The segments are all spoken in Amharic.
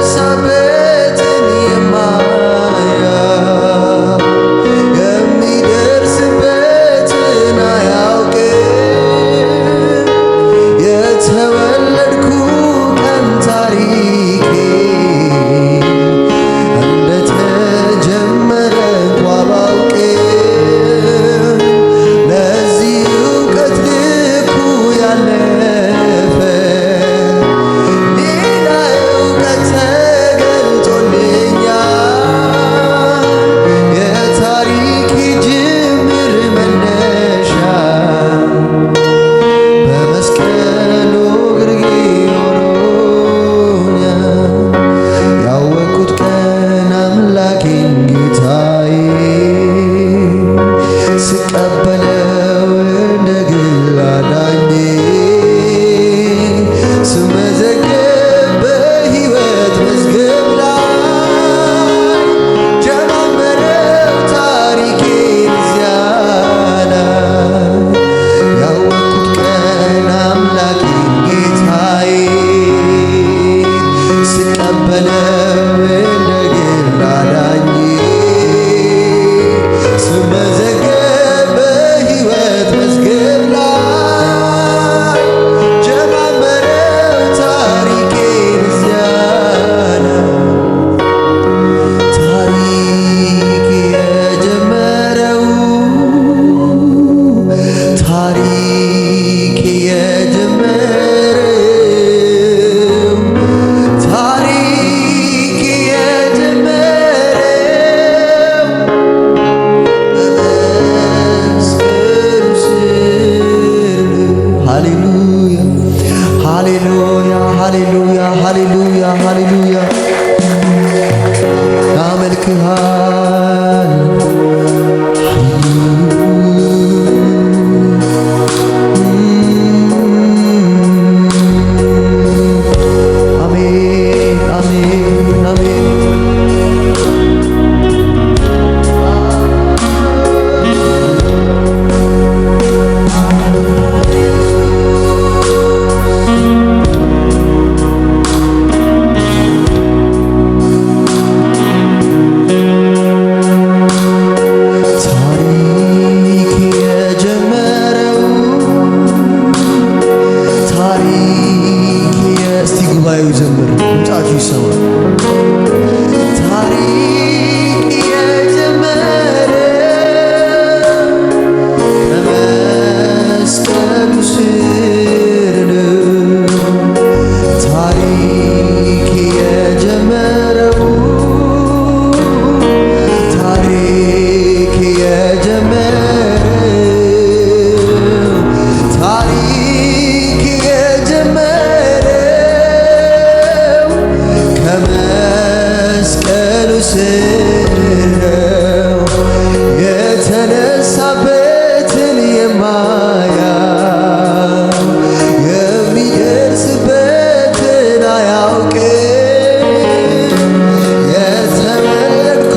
የተነሳበትን የማያው የሚደርስበትን አያውቅም። የተወለድኩ ቀን ታሪኬ እንደተጀመረ እንኳ ባውቅም ለዚህ እውቀት ልኩ ያለፈ ሌላ እውቀት ተገልጦልኛል። የታሪክ ጅምር መነሻ በመስቀሉ ግርጌ ሆኖኛል። ያወቅኩት ቀን አምላኬን ጌታዬ ስቀበለው እንደ ግል አዳኜ ስመዘገብ በሕይወት መዝገብ ላይ ጀማመረው ታሪኬን እዚያ ላይ ያወቅኩት ቀን አምላኬን ጌታዬ ስቀበለው እንደ ግል አዳኜ ስመዘገብ በሕይወት መዝገብ ላይ ጀማመረው ታሪኬን እዚያ ላይ ታሪክ የጀመረው ታሪክ የጀመረው ታሪክ የጀመረው በመስቀሉ ስር ሃሌሉያ ሃሌሉያ ሃሌሉያ ሃሌሉያ ሃሌሉያ ናመልክሃል አሜን አሜን አሜን ታሪክ የጀመረው ታሪክ እስቲ ጉባኤው ዘምር ድምፃችሁ ይሰማ። ታሪክ የጀመረው በመስቀሉ ስር ነው። ታሪክ የጀመረው ታሪክ የጀመረው ታሪክ የጀመረው ከመስቀሉ ስር ነው። የተነሳበትን የማያው የሚደርስበትን አያውቅም። የተወለድኩ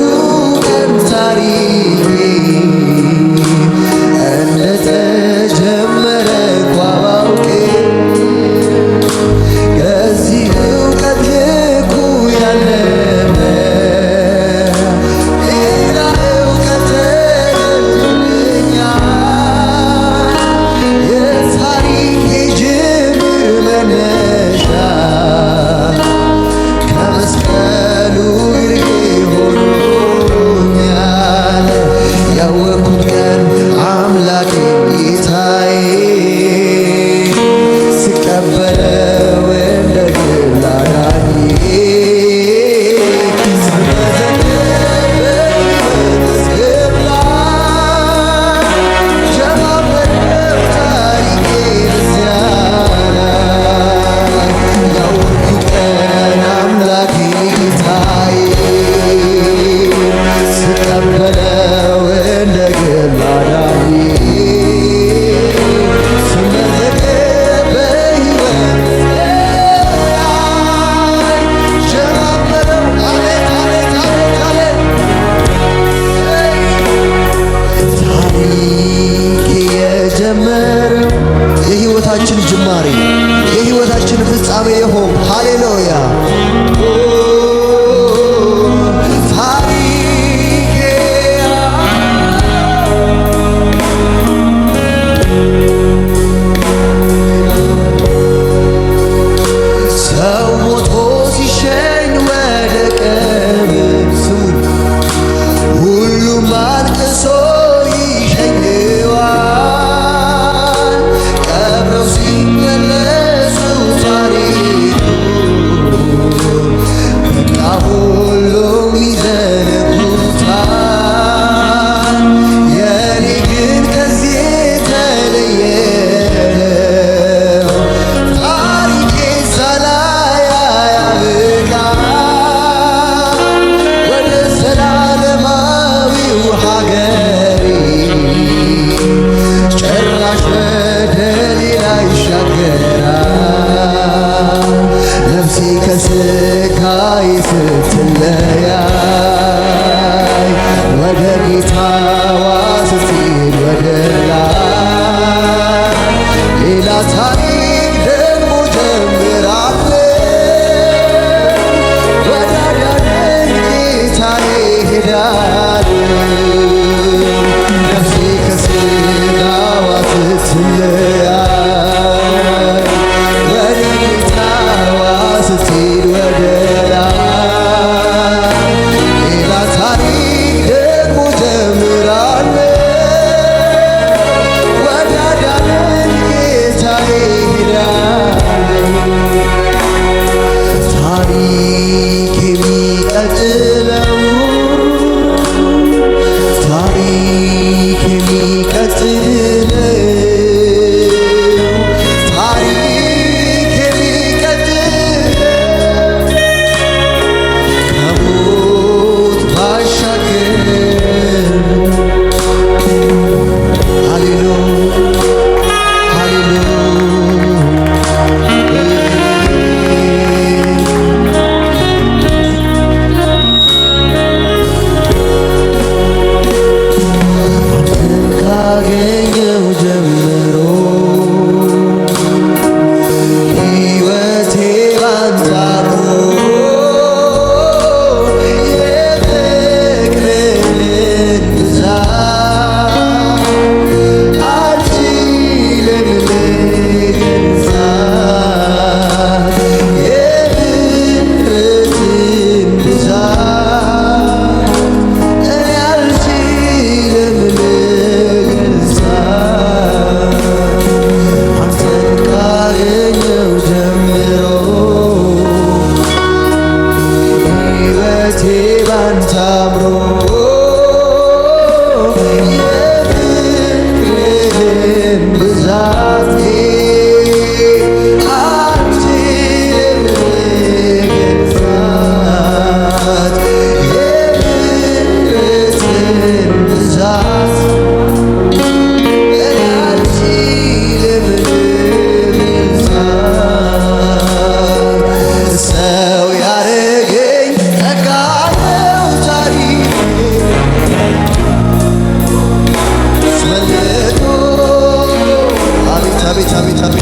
ቀን ታሪኬ እንደተጀመረ እንኳ ባውቅም ከዚህ እውቀት ልኩ ያለፈ ሌላ እውቀት ተገልጦልኛል። የታሪኬ ጅምር መነሻ ከመስቀሉ ግርጌ ሆኖኛል። ያወቅኩት ቀን አምላኬ ጌታዬ ስቀበለው እንደ ግል አዳኜ ስመዘገብ በሕይወት መዝገብ ላይ ጀማመረው ታሪኬን እዚያ ላይ ያወቅኩት ቀን አምላኬ ጌታዬ ስቀበለው እንደ ግል አዳኜ ስመዘገብ በሕይወት የጀመረው የሕይወታችን ጅማሬ የሕይወታችን ፍጻሜ የሆንክ ሃሌሉያ ከስጋዬ ስትለያይ ወደ ጌታዋ ስትሄድ ወደ ላይ ሌላ ታሪክ ደግሞ ጀምራለች። ወደ አዳነኝ ጌታዬ ሄዳለች። ነፍሴ ከስጋዋ ስትለያይ ወደ ጌታዋ ስትሄድ ወደ ላይ ሌላ ታሪክ ደግሞ ጀምራለች። ወደ አዳነኝ ጌታዬ ሄዳለች። ታሪክ የሚቀጥለው ታሪክ የሚቀጥለው ታሪክ የሚቀጥለው ከሞት ባሻገር ሃሌሉያ ሃሌሉያ ካገኘው ጀምሮ ሕይወቴ ባንተ አምሮ የፍቅርህን ብዛት አልችልም ልገልጻት። የምሕረትህን ብዛት እኔ አልችልም ልገልጻት። አንተን ካገኘው ጀምሮ ሕይወቴ ባንተ አምሮ የፍቅርህን ብዛት አልችልም ልገልጻት። የምሕረትህን ብዛት እኔ አልችልም ልገልጻት። ሰው ያረገኝ ጸጋ ነው ታሪኬ አስመልጦ አቤት አቤት አቤት አቤት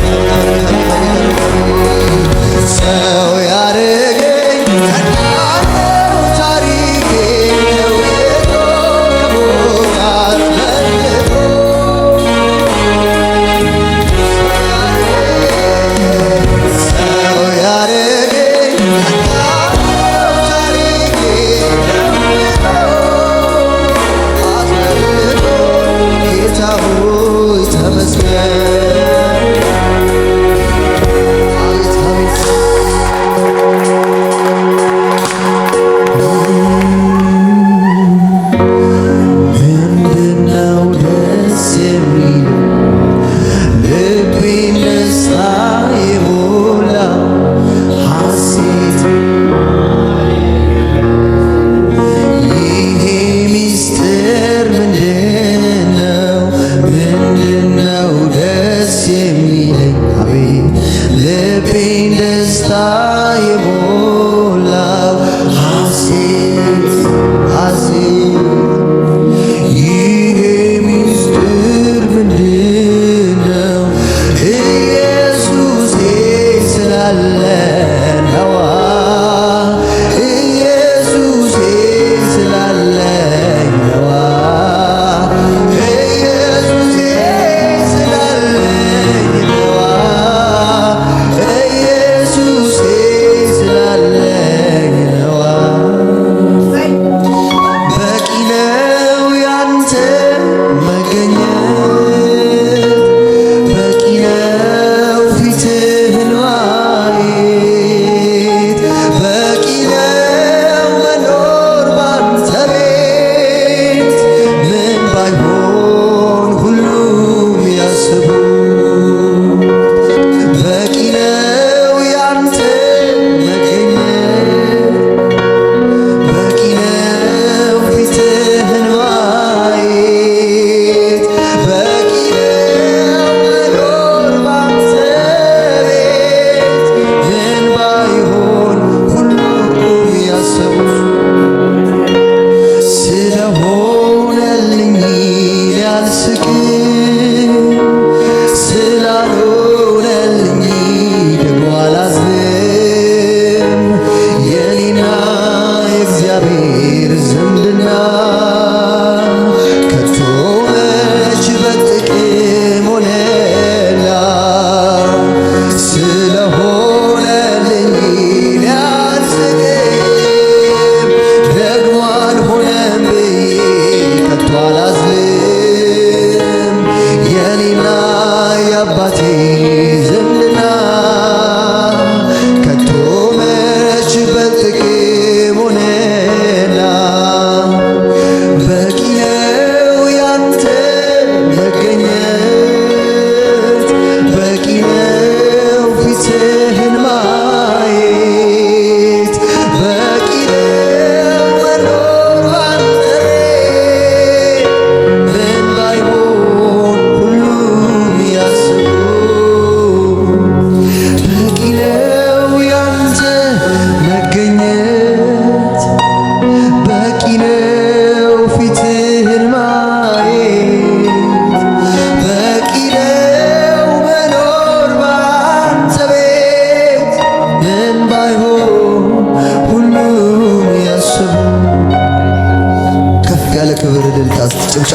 ሰው ያረገኝ ጸጋ ነው ታሪኬ ለውጦ ከሞት አስመልጦ ሰው ያረገኝ ጸጋ ነው ታሪኬ ለውጦ አስመልጦ ጌታ ሆይ ተመስገን። አቤት አቤት ምንድነው ደስ የሚል ልቤን ደስታ የሞላው ሐሴት ይሄ ሚስጥር ምንድነው? ምንድነው ደስ የሚለኝ አቤት ልቤን ደስታ የሞላው ሐሴት ሐሴት ይሄ ሚስጥር ምንድነው? ኢየሱሴ ስላለ ነዋ። ኢየሱሴ ስላለኝ ነዋ። ኢየሱሴ ስላለኝ ነዋ። ኢየሱሴ ስላለኝ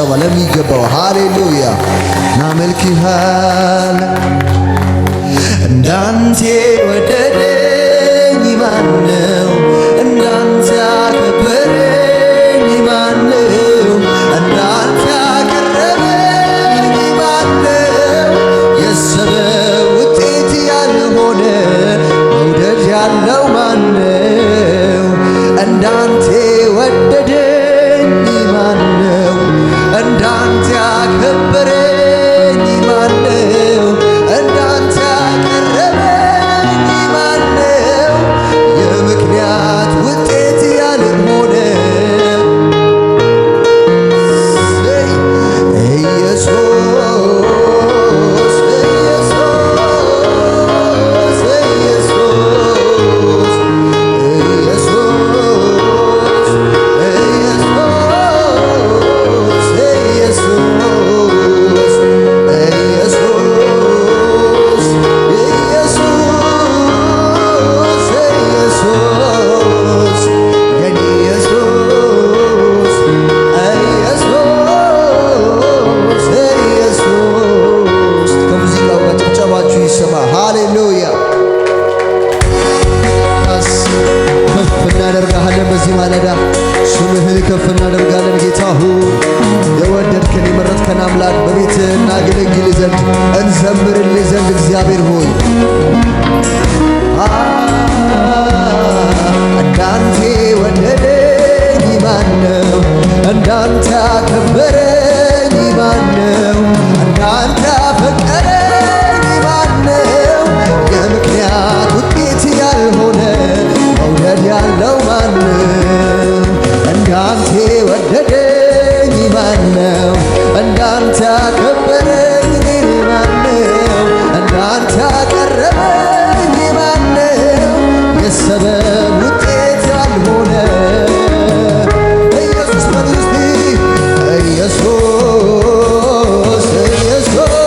ጭብጨባ ለሚገባው ሃሌሉያ እናመልክሃለን። እንዳንተ ወደደኝ ማነው? እንዳንተ ያከበረኝ ማነው? እንዳንተ ያቀረበኝ ማነው? የሰበብ ውጤት ያልሆነ መውደድ ያለው ማነው? እንዳንተ ወደደኝ ማነው? እንዳንተ ያከበረኝ ማነው? እንዳንተ ያቀረበኝ ማነው? የምክንያት ውጤት ያልሆነ እናደርጋለን። በዚህ ማለዳ ስምህን ከፍ እናደርጋለን። ጌታ ሆይ የወደድከን የመረጥከን አምላክ በቤትህ እናገለግል ዘንድ እንዘምርልህ ዘንድ እግዚአብሔር ሆይ እንዳንተ ወደደኝ ማነው? እንዳንተ ያከበረኝ ማነው? እንዳንተ ያፈቀረኝ ማነው? የምክንያት ውጤት ያልሆነ መውደድ ያለው ማነው? እንዳንተ ወደደኝ ማነው? እንዳንተ ያከበረኝ ማነው? እንዳንተ ያቀረበኝ ማነው? የሰበብ ውጤት ያልሆነ ኢየሱስ በሉስቲ ኢየሱስ ኢየሱስ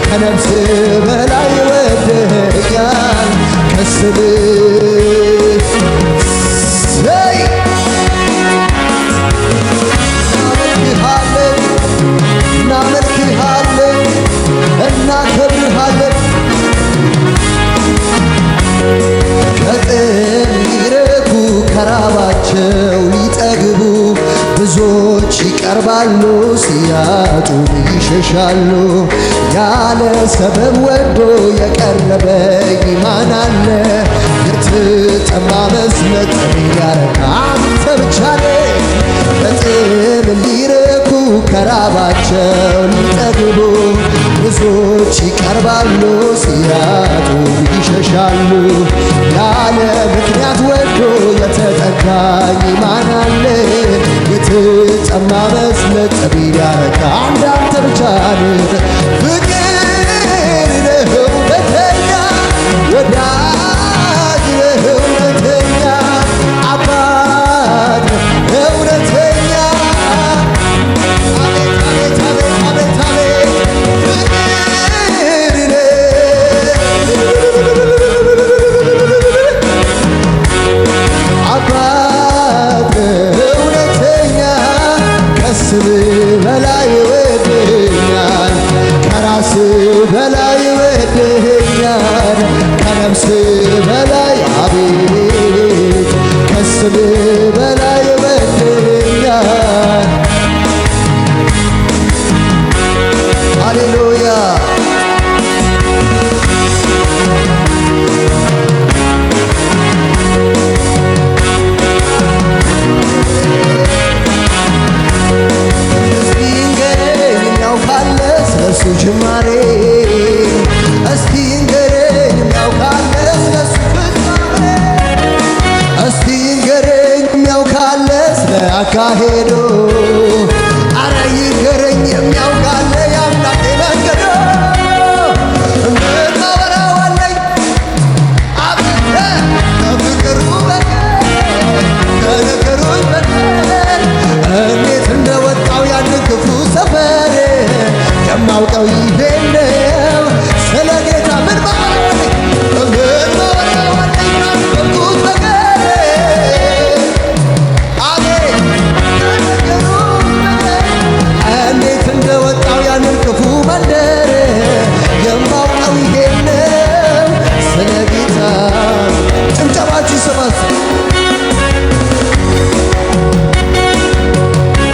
ከነፍስ በላይ ወደኛል ከስብ እናመልክሃለን እናከብርሃለን ከጥም ሊረኩ ከራባቸው ሊጠግቡ ብዙዎች ይቀርባሉ ሲያጡ ይሸሻሉ ያለ ሰበብ ወዶ የቀረበኝ ማን አለ? የተጠማ መስመጥ ያረካ አንተ ብቻ ነህ። በጥም ሊረኩ ከራባቸው ሊጠግቡ ብዙዎች ይቀርባሉ ሲያጡ ይሸሻሉ ያለ ምክንያት ወዶ የተጠጋኝ ማን አለ? የተጠማ መስመጥ ያረካ አንተ ብቻ ነህ። ፍቅር ነህ እውነተኛ ወዳጅ ነህ እውነተኛ አባት ነህ እውነተኛ ከነፍስ በላይ አቤት ከስም በላይ ወደኛል። ሃሌሉያ ስለሱ ጅማሬ እስቲ ንገረኝ የሚያውቃለ ስለሱ ፍጻሜ እስቲ ንገረኝ የሚያውቃለ ስለ አካሄዶ አረ ይንገረኝ የሚያውቃለ የአምላኬ መንገዶ ምናወራዋለኝ አብረ ከፍቅሩ በቀር ከነገሮች በቀር እንዴት እንደወጣው ያንን ክፉ ሰፈር የማውቀው ይሄን ነው ስለ ጌታ ምን ማለኝ ምን ማለኝ ናፍቆት በቀር አቤት ከነገሩ እንዴት እንደወጣው ያንን ክፉ መንደር የማውቀው ይሄን ነው ስለ ጌታ ጭብጨባችሁ ስማት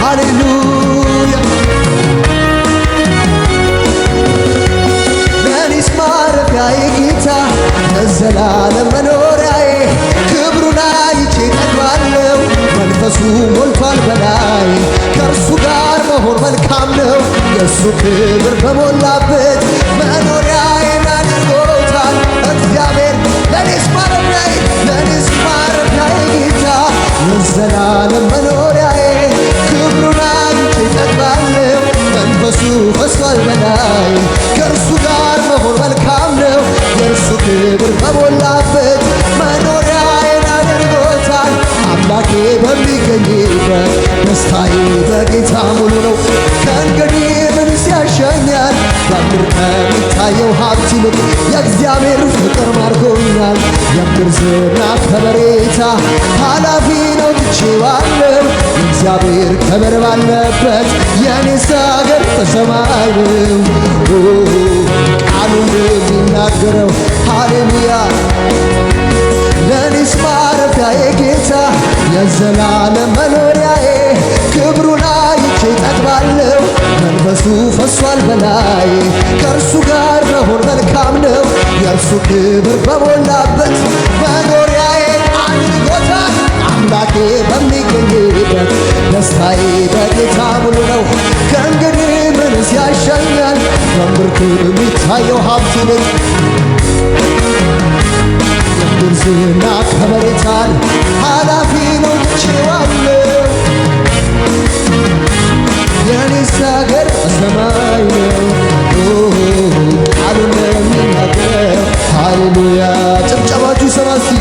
ሃሌሉያ ማረፊያዬ ጌታ ለዘላለም መኖሪያዬ ክብሩን አይቼ ጠግባለሁ መንፈሱ ሞልቷል በላይ ከእርሱ ጋር መሆን መልካም ነው የእሱ ክብር በሞላበት መኖሪያዬን አድርጎታል እግዚአብሔር ለኔስ ማረፊያዬ ጌታ ለዘላለም መኖሪያዬ ክብሩን አይቼ ጠግባለሁ መንፈሱ ፈሷል በላይ ከእርሱ ጋር መሆን መልካም ነው የእርሱ ክብር በሞላበት መኖሪያዬን አድርጎታል አምላኬ በሚገኝበት ደስታዬ በጌታ ሙሉ ነው ከእንግዲህ ምን ሲያሻኛል በምድር ከሚታየው ሀብት ይልቅ የእግዚአብሔር ፍቅር ማርኮኛል የምድር ዝና ከበሬታ ኃላፊ ነው ትቼዋለሁ እግዚአብሔር ክብር ባለበት የኔስ አገር በሰማይ ነው ቃሉ እንደሚናገረው ሃሌሉያ ለኔስ ማረፊያዬ ጌታ የዘላለም መኖሪያዬ ክብሩን አይቼ ጠግባለሁ መንፈሱ ፈሷል በላይ ከእርሱ ጋር መሆን መልካም ነው የእርሱ ክብር በሞላበት መኖሪያዬ አድርጎታል አምላኬ በሚገኝበት ደስታዬ በጌታ ሙሉ ነው ከእንግዲህ ምንስ ያሻኛል በምድር ከሚታየው ሀብት ይልቅ የምድር ዝና ከበሬታን ኃላፊ ነው ትቼዋለሁ የኔስ አገር በሰማይ ነው ቃሉ እንደሚናገር ሃሌሉያ ጭብጨባችሁ ሰማ እስቲ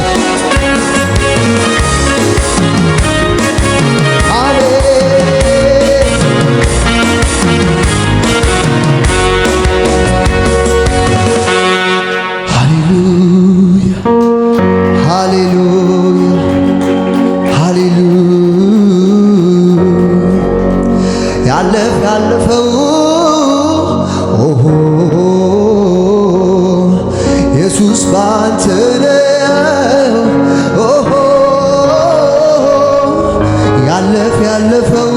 ያለፈው ኢየሱስ ባንተ ነው ያለፈው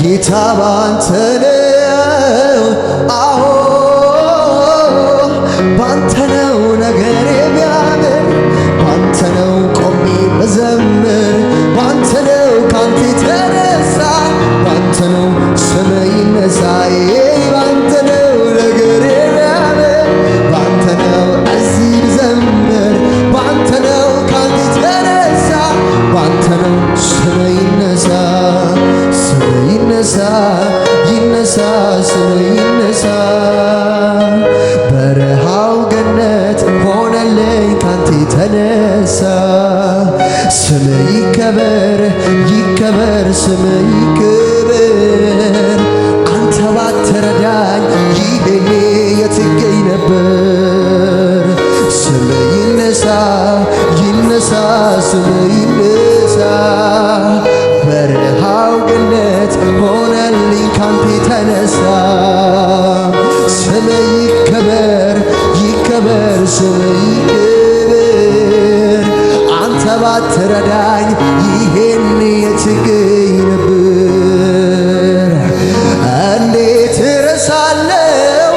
ጌታ ባንተ ነው አዎ ባንተ ነው ነገሬ ቢያምር ባንተ ነው ቆሜ መዘምር ባንተ ነው ካንተ የተነሳ ባንተ ነው ስሜ ይነሳ ባንተ ነው ነገሬ ቢያምር ባንተ ነው እዚህ ብዘምር ባንተ ነው ካንተ የተነሳ ባንተ ነው ስሜ ይነሳ ስም ይከበር ይከበር ስም ይከበር። አንተ ባትረዳኝ ይሄን የትገኝ ነበር። እንዴት እረሳለው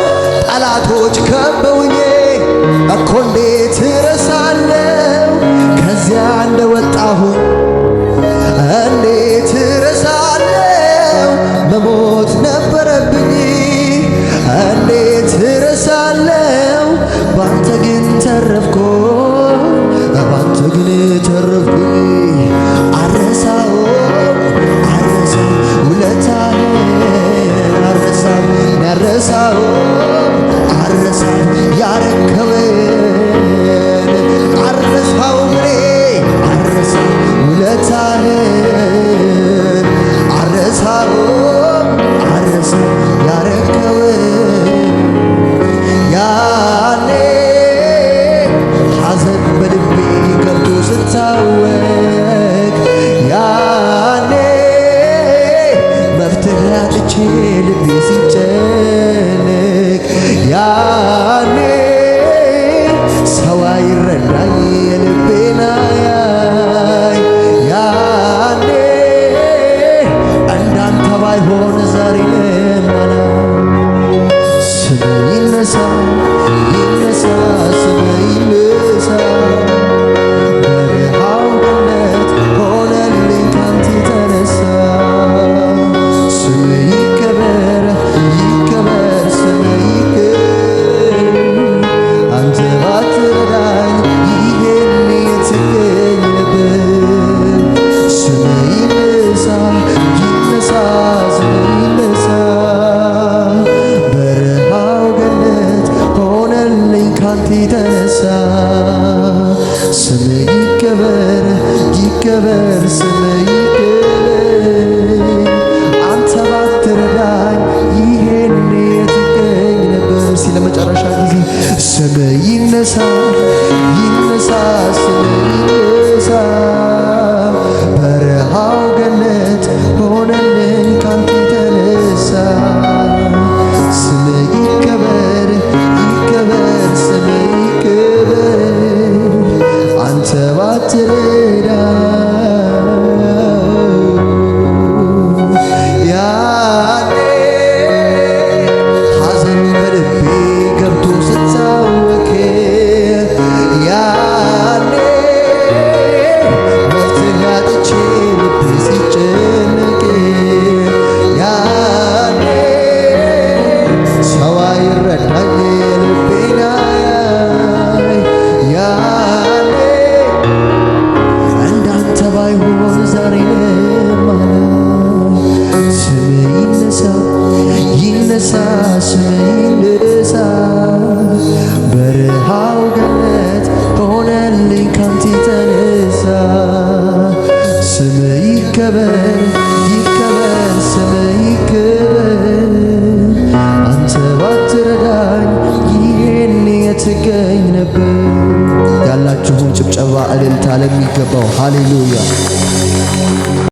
ጠላቶች ከበውኝ እኮ እንዴት እረሳለው ከዚያ እንደወጣሁ እንዴት እረሳለው መሞት ነበረብኝ እንዴት እረሳለው ባንተ ግን ተረፍኩ ባንተ ግን ተረፍኩኝ። አረሳው አረሳው ውለታህን አረሳው ያረሳው አረሳው ያረከውን አረሳው ምኔ አረሳው ውለታህን አረሳው አረሳው ያረከውን ያኔ ሐዘን በልቤ ገብቶ ስታወቅ ያኔ መፍትሄ አጥቼ ልቤ ሲጨነቅ ያኔ ሰው አይረዳኝ የልቤን አያይ ያኔ እንዳንተ ባይሆን ዛሬ ለማላ ስም ይነሳ ይነሳ ስም ይነሳ በረሃው ገነት ሆነልኝ ካንተ የተነሳ ስም ይከበር ይከበር ስም ይከበር። አንተ ባትረዳኝ ይሄን የትገኝ ነበር። ስም ይነሳ ይነሳ ስም ይነሳ በረሃው ገነት ሆነልኝ ካንተ የተነሳ ስም ይከበር ይከበር ስም ይከበር። አንተ ባትረዳኝ ይሄን የትገኝ ነበር። ሲል ለመጨረሻ ጊዜ ስም ይነሳ ይነሳ ስም ይነሳ በረሃው ገነት ሆነልኝ ካንተ የተነሳ ስም ይከበር ይከበር ስም ይከበር። አንተ ባትረዳኝ ያኔ ሐዘን በልቤ ገብቶ ስታወክ ያኔ መፍትሄ አጥቼ ልቤ ሲጨነቅ ያኔ ሰው አይረዳኝ የልቤን አያይ ያኔ እንዳንተ ባይሆን ዛሬ ለማላ ስም ይነሳ ይነሳ ስም ይነሳ በረሃው ገነት ሆነልኝ ካንተ የተነሳ ስም ይከበር ይከበር ስም ይከበር። አንተ ባትረዳኝ ይሄን የትገኝ ነበር። ያላችሁን ጭብጨባ እልልታ ለሚገባው ሃሌሉያ